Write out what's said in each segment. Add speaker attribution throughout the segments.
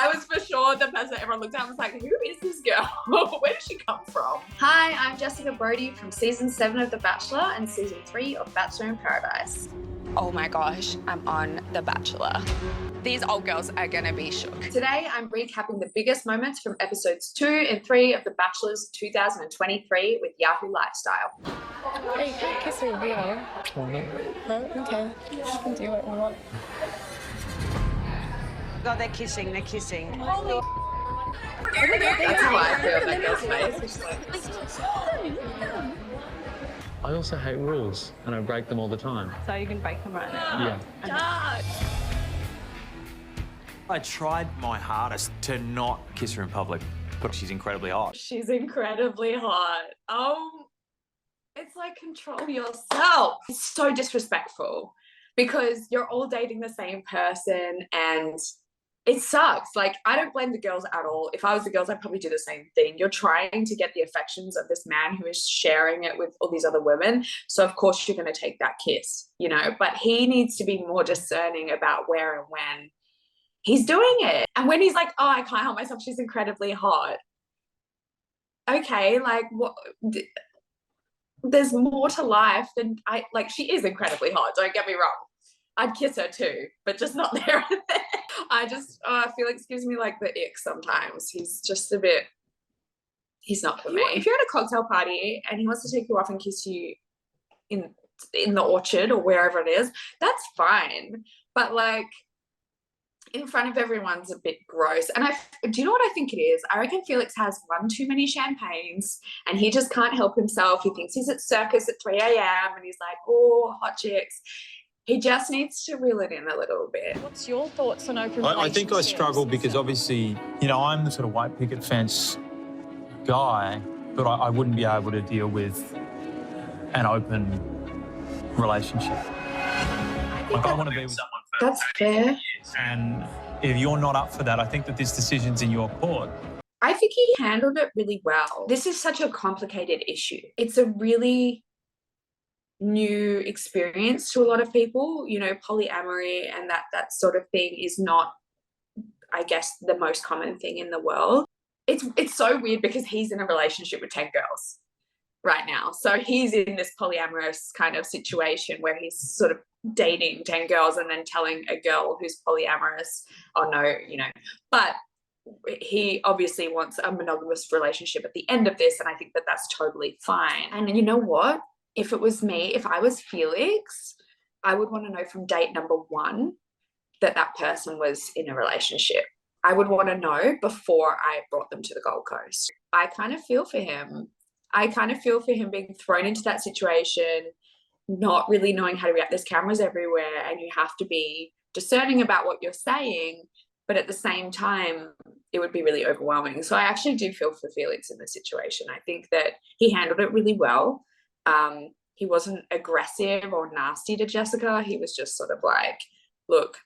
Speaker 1: I was for sure the person that everyone looked at and was like, who is this girl? Where did she come from?
Speaker 2: Hi, I'm Jessica Brody from season 7 of The Bachelor and season 3 of Bachelor in Paradise.
Speaker 3: Oh my gosh, I'm on The Bachelor. These old girls are gonna be shook.
Speaker 2: Today, I'm recapping the biggest moments from episodes 2 and 3 of The Bachelor's 2023 with Yahoo Lifestyle.
Speaker 4: Hey, you can't kiss me here. No? Okay. You can do what you want.
Speaker 5: God, they're kissing, they're kissing.
Speaker 1: That's how I feel that girl's face.
Speaker 6: I also hate rules, and I break them all the time.
Speaker 5: So you can break them right now?
Speaker 6: Yeah.
Speaker 7: I tried my hardest to not kiss her in public, but she's incredibly hot.
Speaker 1: She's incredibly hot. It's like, control yourself. It's so disrespectful because you're all dating the same person and it sucks. Like, I don't blame the girls at all. If I was the girls, I'd probably do the same thing. You're trying to get the affections of this man who is sharing it with all these other women. So of course you're going to take that kiss, you know, but he needs to be more discerning about where and when he's doing it. And when he's like, oh, I can't help myself, she's incredibly hot. Okay, like, what? There's more to life than she is incredibly hot, don't get me wrong. I'd kiss her too, but just not there and then. Felix gives me like the ick sometimes. He's just a bit, he's not for me. If you're at a cocktail party and he wants to take you off and kiss you in the orchard or wherever it is, that's fine. But like, in front of everyone's a bit gross. And do you know what I think it is? I reckon Felix has one too many champagnes and he just can't help himself. He thinks he's at Circus at 3 a.m. and he's like, oh, hot chicks. He just needs to reel it in a little bit.
Speaker 4: What's your thoughts on open relationships?
Speaker 8: I think I struggle because obviously, you know, I'm the sort of white picket fence guy, but I wouldn't be able to deal with an open relationship. Like, I want to be with someone for
Speaker 2: That's fair.
Speaker 8: And if you're not up for that, I think that this decision's in your court.
Speaker 2: I think he handled it really well. This is such a complicated issue. It's a really new experience to a lot of people. You know, polyamory and that sort of thing is not, I guess, the most common thing in the world. It's so weird because he's in a relationship with 10 girls right now. So he's in this polyamorous kind of situation where he's sort of dating 10 girls and then telling a girl who's polyamorous, oh no, you know, but he obviously wants a monogamous relationship at the end of this. And I think that that's totally fine. And you know what? If it was me, if I was Felix, I would want to know from date number 1 that person was in a relationship. I would want to know before I brought them to the Gold Coast. I kind of feel for him. I kind of feel for him being thrown into that situation, not really knowing how to react. There's cameras everywhere and you have to be discerning about what you're saying, but at the same time, it would be really overwhelming. So I actually do feel for Felix in this situation. I think that he handled it really well. He wasn't aggressive or nasty to Jessica. He was just sort of like, look,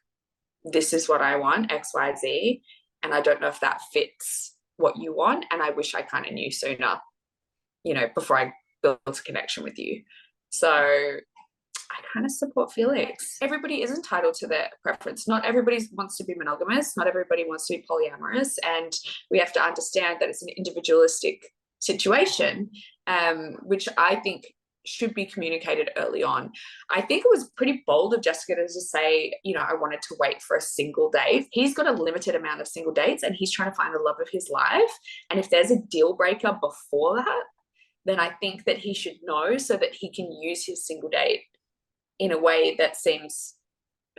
Speaker 2: this is what I want, X, Y, Z, and I don't know if that fits what you want, and I wish I kind of knew sooner, you know, before I built a connection with you. So I kind of support Felix. Everybody is entitled to their preference. Not everybody wants to be monogamous. Not everybody wants to be polyamorous, and we have to understand that it's an individualistic situation, which I think should be communicated early on. I think it was pretty bold of Jessica to just say, you know, I wanted to wait for a single date. He's got a limited amount of single dates and he's trying to find the love of his life. And if there's a deal breaker before that, then I think that he should know so that he can use his single date in a way that seems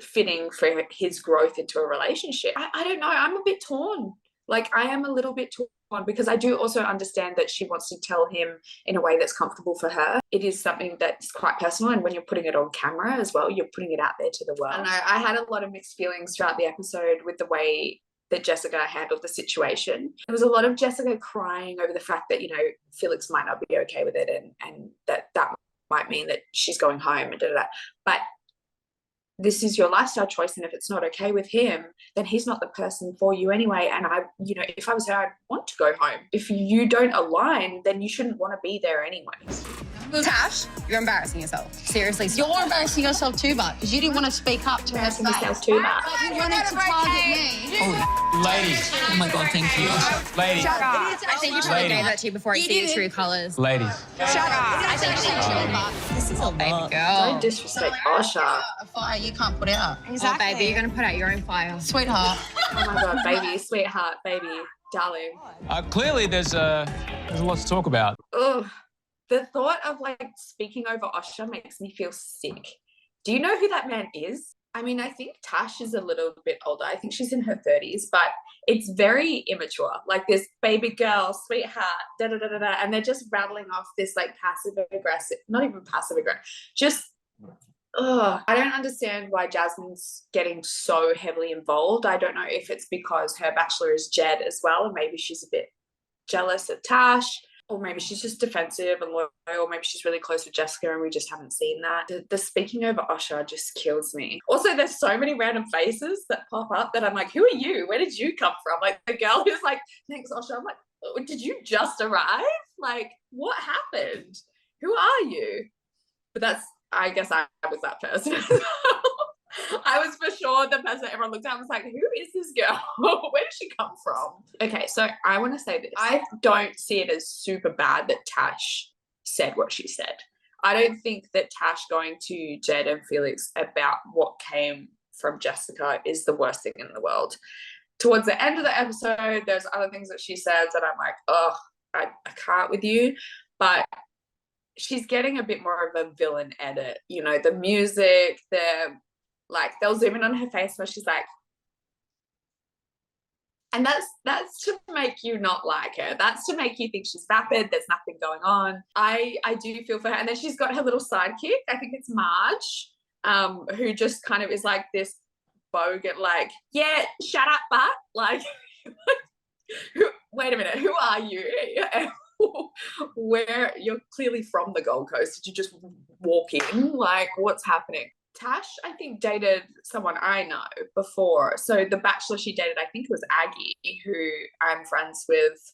Speaker 2: fitting for his growth into a relationship. I don't know. I'm a bit torn. Like, I am a little bit torn because I do also understand that she wants to tell him in a way that's comfortable for her. It is something that's quite personal, and when you're putting it on camera as well, you're putting it out there to the world. I don't know, I had a lot of mixed feelings throughout the episode with the way that Jessica handled the situation. There was a lot of Jessica crying over the fact that, you know, Felix might not be okay with it and that might mean that she's going home and da-da-da. But this is your lifestyle choice, and if it's not okay with him, then he's not the person for you anyway. And you know, if I was her, I'd want to go home. If you don't align, then you shouldn't want to be there anyways.
Speaker 9: Tash, you're embarrassing yourself. Seriously.
Speaker 10: You're embarrassing yourself too, but because you didn't want to speak up to her face.
Speaker 1: Myself too bad.
Speaker 10: But you wanted to target me.
Speaker 8: Oh, ladies. Oh my God, thank you. Ladies.
Speaker 9: Shut up. I think you probably
Speaker 8: Lady.
Speaker 9: gave that to you before I see your true colours.
Speaker 8: Ladies.
Speaker 9: Shut up. I think you should chill. This is a baby
Speaker 1: Don't
Speaker 9: girl.
Speaker 1: disrespect Osha.
Speaker 10: A fire you can't put out.
Speaker 9: Oh, baby, you're going to put out your own fire.
Speaker 10: Sweetheart.
Speaker 1: Oh my God, baby, sweetheart, baby, darling.
Speaker 8: Clearly, there's a lot to talk about.
Speaker 1: Ugh. The thought of like speaking over Osha makes me feel sick. Do you know who that man is? I mean, I think Tash is a little bit older. I think she's in her 30s, but it's very immature. Like this baby girl, sweetheart, da da da da da, and they're just rattling off this like passive aggressive, not even passive aggressive, just. Ugh. I don't understand why Jasmine's getting so heavily involved. I don't know if it's because her bachelor is Jed as well, and maybe she's a bit jealous of Tash, or maybe she's just defensive and loyal, or maybe she's really close with Jessica and we just haven't seen that. The speaking over Osha just kills me. Also, there's so many random faces that pop up that I'm like, who are you? Where did you come from? Like the girl who's like, thanks, Osha. I'm like, oh, did you just arrive? Like, what happened? Who are you? But I guess I was that person as well. I was for sure the person everyone looked at and was like, who is this girl? Where did she come from? Okay, so I want to say this. I don't see it as super bad that Tash said what she said. I don't think that Tash going to Jed and Felix about what came from Jessica is the worst thing in the world. Towards the end of the episode, there's other things that she says that I'm like, oh, I can't with you. But she's getting a bit more of a villain edit. You know, the music, they'll zoom in on her face where she's like, and that's to make you not like her. That's to make you think she's vapid. There's nothing going on. I do feel for her. And then she's got her little sidekick. I think it's Marge, who just kind of is like this bogan, like, yeah, shut up, but like, wait a minute, who are you? Where you're clearly from the Gold Coast. Did you just walk in? Like, what's happening? Tash, I think, dated someone I know before. So the bachelor she dated, I think it was Aggie, who I'm friends with.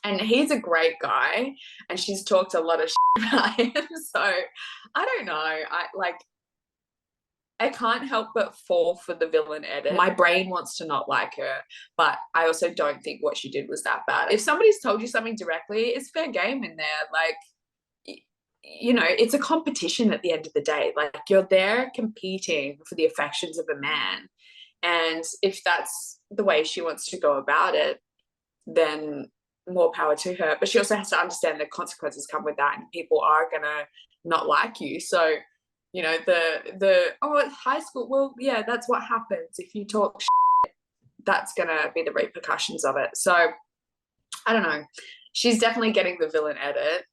Speaker 1: And he's a great guy. And she's talked a lot of shit about him. So I don't know. I can't help but fall for the villain edit. My brain wants to not like her, but I also don't think what she did was that bad. If somebody's told you something directly, it's fair game in there. Like, you know, it's a competition at the end of the day. Like, you're there competing for the affections of a man. And if that's the way she wants to go about it, then more power to her. But she also has to understand the consequences come with that, and people are going to not like you. So, you know, it's high school. Well, yeah, that's what happens. If you talk shit, that's going to be the repercussions of it. So, I don't know. She's definitely getting the villain edit.